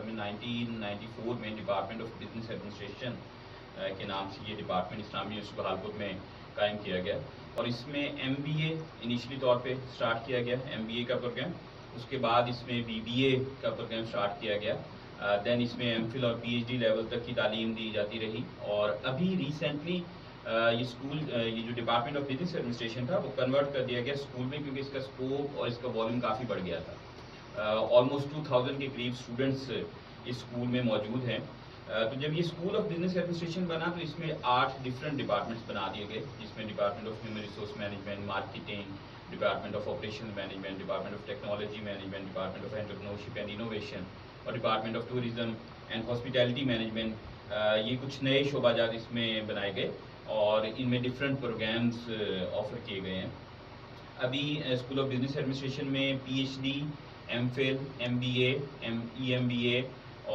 ہمیں 1994 میں department of business administration کے نام سے یہ ڈپارٹمنٹ اسلامی یونیورسٹی بہاولپور میں قائم کیا گیا اور اس میں ایم بی اے انیشلی طور پہ سٹارٹ کیا گیا، ایم بی اے کا پروگرام. اس کے بعد اس میں بی بی اے کا پروگرام سٹارٹ کیا گیا. دین اس میں ایم فل اور پی ایچ ڈی لیول تک کی تعلیم دی جاتی رہی. اور ابھی ریسنٹلی یہ اسکول یہ جو ڈپارٹمنٹ آف بزنس ایڈمنسٹریشن تھا وہ کنورٹ کر دیا گیا اسکول میں، کیونکہ اس کا اسکوپ اور اس کا والیوم کافی بڑھ گیا تھا. آلموسٹ 2000 کے قریب اسٹوڈنٹس اس اسکول میں موجود ہیں. تو جب یہ اسکول آف بزنس ایڈمنسٹریشن بنا تو اس میں 8 ڈفرینٹ ڈپارٹمنٹس بنا دیے گئے، جس میں department of human resource management, marketing, department of operation management, department of technology management, department of entrepreneurship and innovation اور department of tourism and hospitality management. یہ کچھ نئے شعبہ جات اس میں بنائے گئے اور ان میں ڈفرینٹ پروگرامس آفر کیے گئے ہیں. ابھی اسکول آف بزنس ایڈمنسٹریشن میں P H D, M Phil, M B A, E M B A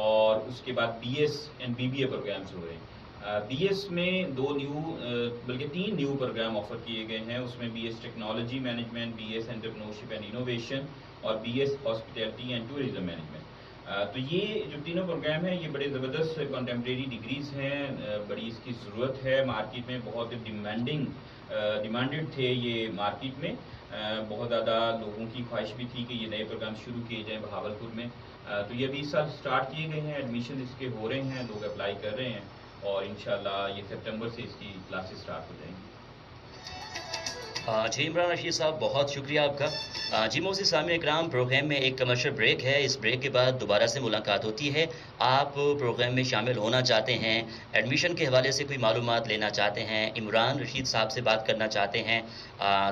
اور اس کے بعد B S and B B A programs ہو رہے ہیں. بی ایس میں 3 نیو پروگرام آفر کیے گئے ہیں. اس میں B S technology management, B S entrepreneurship and innovation اور B S hospitality and tourism management. تو یہ جو تینوں پروگرام ہیں یہ بڑے زبردست کنٹمپریری ڈگریز ہیں. بڑی اس کی ضرورت ہے مارکیٹ میں، بہت ڈیمانڈڈ تھے یہ مارکیٹ میں. بہت زیادہ لوگوں کی خواہش بھی تھی کہ یہ نئے پروگرام شروع کیے جائیں بہاولپور میں. تو یہ ابھی اس سال سٹارٹ کیے گئے ہیں، ایڈمیشن اس کے ہو رہے ہیں، لوگ اپلائی کر رہے ہیں اور انشاءاللہ یہ سپٹمبر سے اس کی کلاسز سٹارٹ ہو جائیں گی. جی عمران رشید صاحب، بہت شکریہ آپ کا. جی موزی سامعین اکرام، پروگرام میں ایک کمرشل بریک ہے. اس بریک کے بعد دوبارہ سے ملاقات ہوتی ہے. آپ پروگرام میں شامل ہونا چاہتے ہیں، ایڈمیشن کے حوالے سے کوئی معلومات لینا چاہتے ہیں، عمران رشید صاحب سے بات کرنا چاہتے ہیں،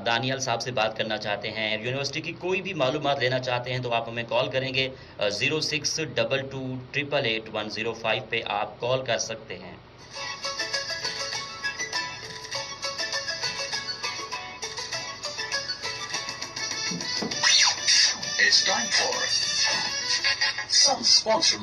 دانیال صاحب سے بات کرنا چاہتے ہیں، یونیورسٹی کی کوئی بھی معلومات لینا چاہتے ہیں تو آپ ہمیں کال کریں گے. 0622888105 پہ آپ کال کر سکتے ہیں. It's time for some sponsor